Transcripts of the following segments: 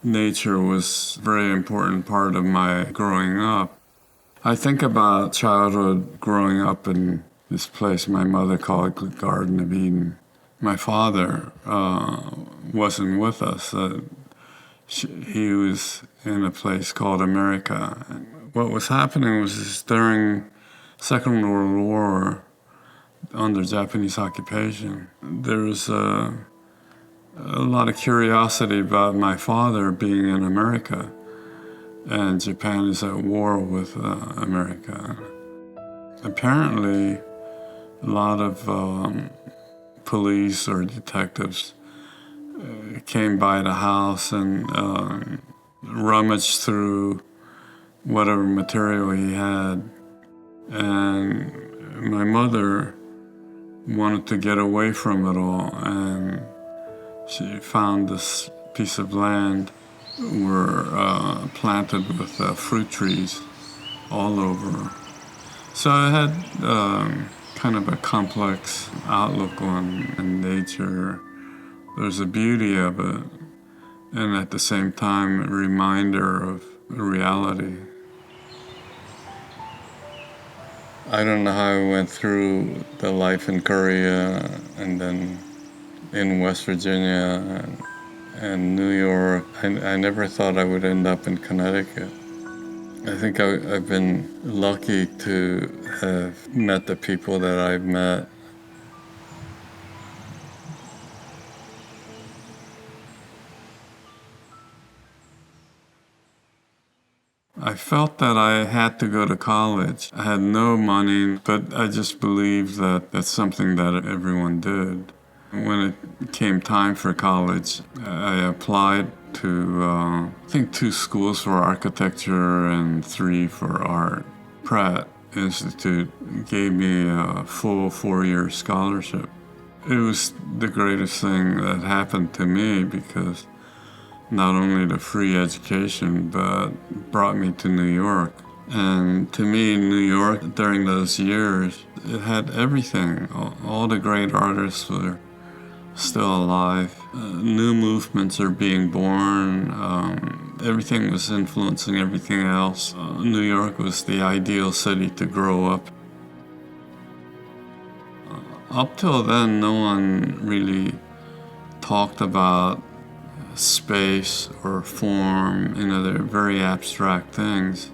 nature was a very important part of my growing up. I think about childhood growing up in this place my mother called the Garden of Eden. My father wasn't with us. He was in a place called America. What was happening was during Second World War, under Japanese occupation, there was a lot of curiosity about my father being in America, and Japan is at war with America. Apparently, a lot of police or detectives came by the house and rummaged through whatever material he had. And my mother wanted to get away from it all, and she found this piece of land were planted with fruit trees all over. So I had kind of a complex outlook on nature. There's a beauty of it, and at the same time, a reminder of reality. I don't know how I went through the life in Korea and then in West Virginia and New York. I never thought I would end up in Connecticut. I think I've been lucky to have met the people that I've met. I felt that I had to go to college. I had no money, but I just believed that that's something that everyone did. When it came time for college, I applied to, I think 2 schools for architecture and 3 for art. Pratt Institute gave me a full 4-year scholarship. It was the greatest thing that happened to me because not only the free education, but brought me to New York. And to me, New York, during those years, it had everything. All the great artists were still alive. New movements are being born. Everything was influencing everything else. New York was the ideal city to grow up. Up till then, no one really talked about space or form. They're very abstract things.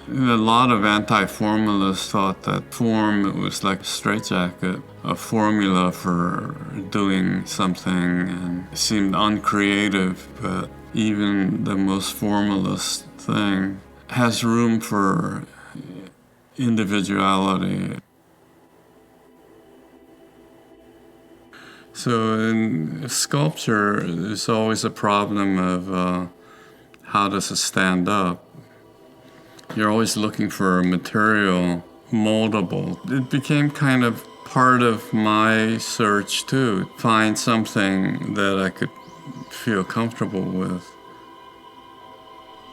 A lot of anti-formalists thought that form was like a straitjacket, a formula for doing something, and it seemed uncreative, but even the most formalist thing has room for individuality. So in sculpture, there's always a problem of how does it stand up? You're always looking for a material moldable. It became kind of part of my search too, find something that I could feel comfortable with.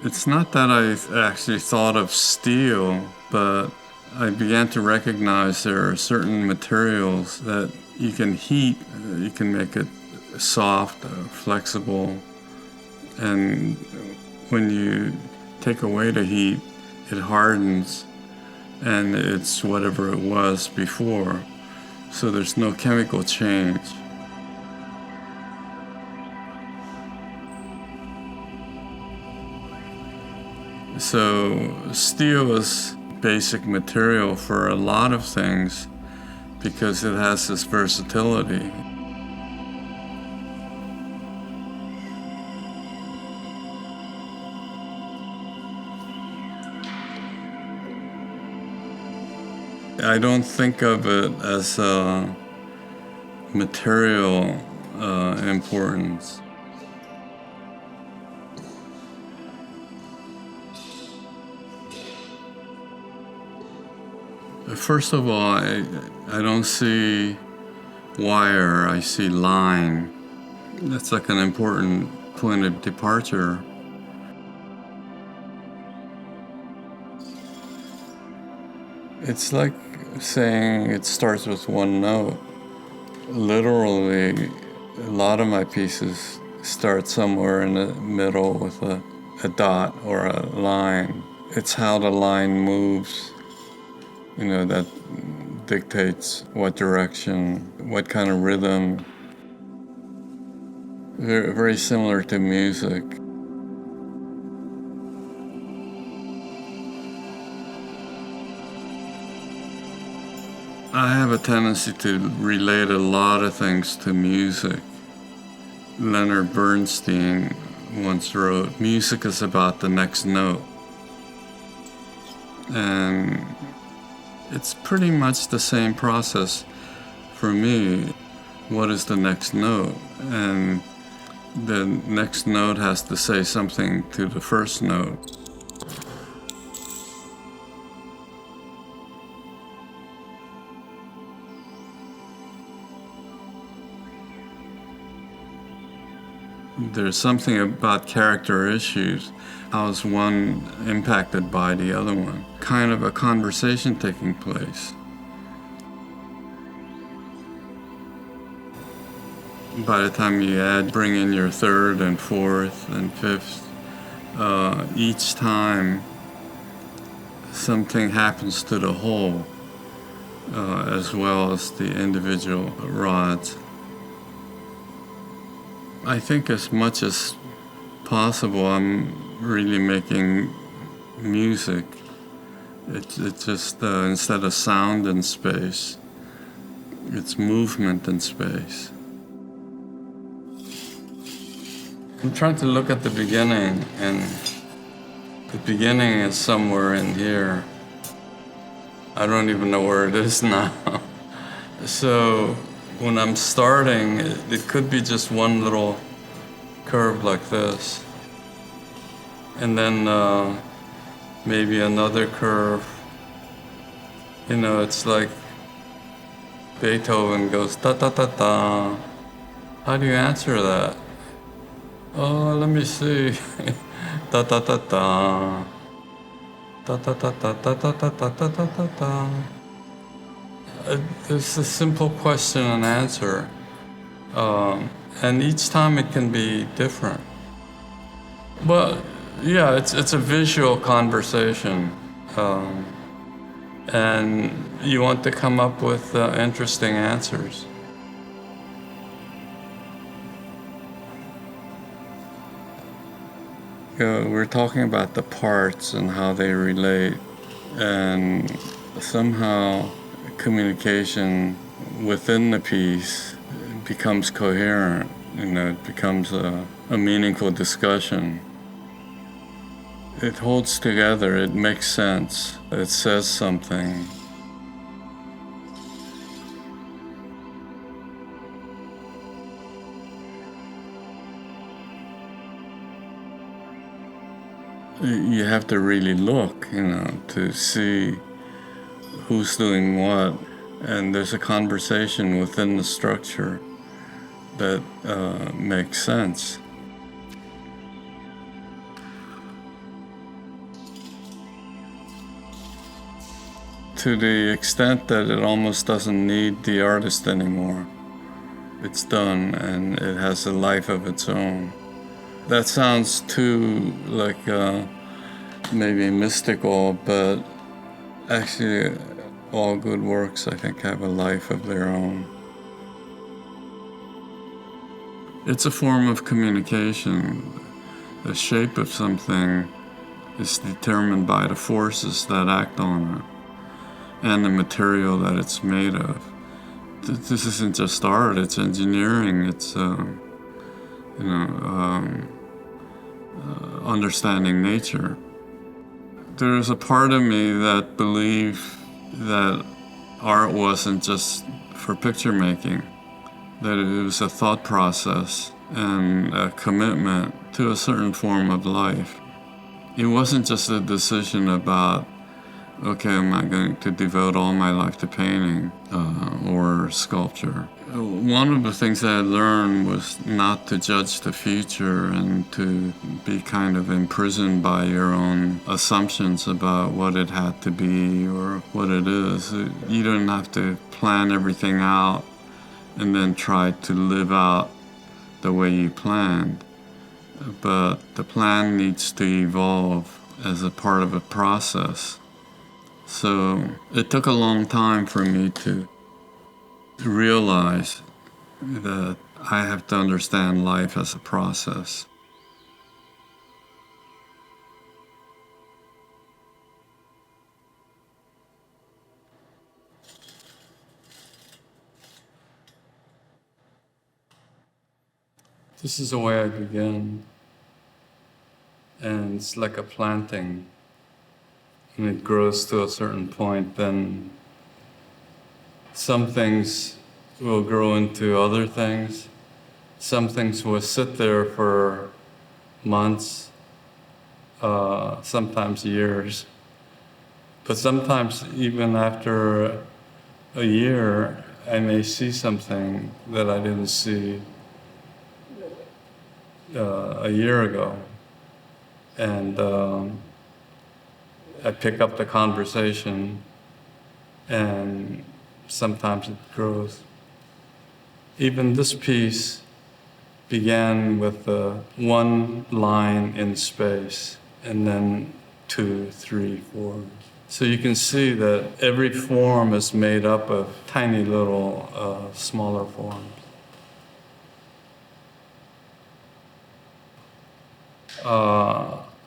It's not that I actually thought of steel, but I began to recognize there are certain materials that you can heat, you can make it soft, flexible, and when you take away the heat, it hardens and it's whatever it was before. So there's no chemical change. So steel is basic material for a lot of things because it has this versatility. I don't think of it as a material importance. First of all, I don't see wire, I see line. That's like an important point of departure. It's like saying it starts with one note. Literally, a lot of my pieces start somewhere in the middle with a dot or a line. It's how the line moves, that dictates what direction, what kind of rhythm. Very, very similar to music. I have a tendency to relate a lot of things to music. Leonard Bernstein once wrote, "Music is about the next note." And it's pretty much the same process for me. What is the next note? And the next note has to say something to the first note. There's something about character issues. How is one impacted by the other one? Kind of a conversation taking place. By the time you bring in your third and fourth and fifth, each time something happens to the whole, as well as the individual rods. I think as much as possible, I'm really making music. It's just instead of sound in space, it's movement in space. I'm trying to look at the beginning, and the beginning is somewhere in here. I don't even know where it is now. So when I'm starting, it could be just one little curve like this. And then maybe another curve. It's like Beethoven goes ta ta ta ta. How do you answer that? Oh, let me see. Ta ta ta ta. Ta ta ta ta ta ta ta ta ta ta ta ta. It's a simple question and answer. And each time it can be different. But yeah, it's a visual conversation. And you want to come up with interesting answers. We're talking about the parts and how they relate, and somehow communication within the piece becomes coherent. It becomes a meaningful discussion. It holds together, it makes sense, it says something. You have to really look, to see who's doing what, and there's a conversation within the structure that makes sense. To the extent that it almost doesn't need the artist anymore. It's done and it has a life of its own. That sounds too like maybe mystical, but actually all good works, I think, have a life of their own. It's a form of communication. The shape of something is determined by the forces that act on it and the material that it's made of. This isn't just art, it's engineering, it's understanding nature. There's a part of me that believed that art wasn't just for picture making, that it was a thought process and a commitment to a certain form of life. It wasn't just a decision about, okay, am I going to devote all my life to painting or sculpture? One of the things I learned was not to judge the future and to be kind of imprisoned by your own assumptions about what it had to be or what it is. You don't have to plan everything out and then try to live out the way you planned, but the plan needs to evolve as a part of a process. So it took a long time for me to realize that I have to understand life as a process. This is the way I begin, and it's like a planting, and it grows to a certain point, then some things will grow into other things. Some things will sit there for months, sometimes years. But sometimes even after a year, I may see something that I didn't see a year ago. And I pick up the conversation, and sometimes it grows. Even this piece began with one line in space, and then 2, 3, 4. So you can see that every form is made up of tiny little smaller forms.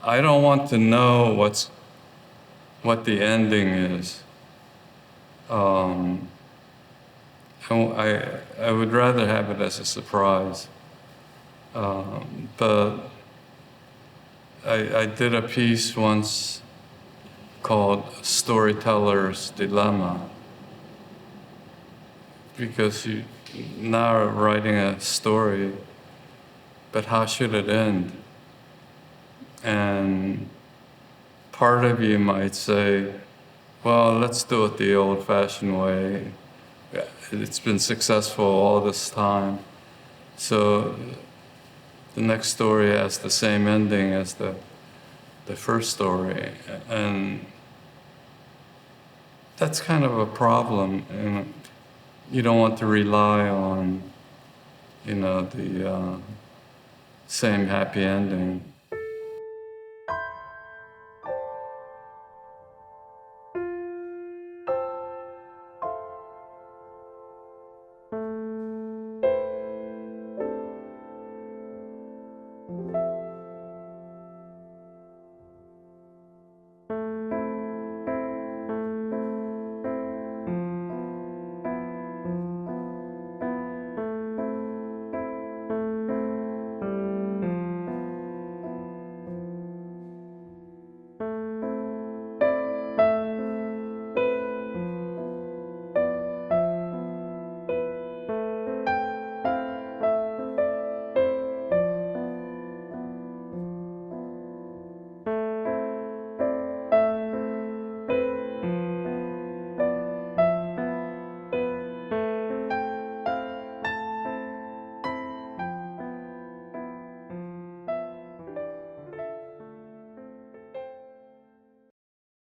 I don't want to know what the ending is. I would rather have it as a surprise. But I did a piece once called Storyteller's Dilemma, because you now are writing a story, but how should it end? And part of you might say, well, let's do it the old-fashioned way. It's been successful all this time. So the next story has the same ending as the first story. And that's kind of a problem. And you don't want to rely on, the same happy ending.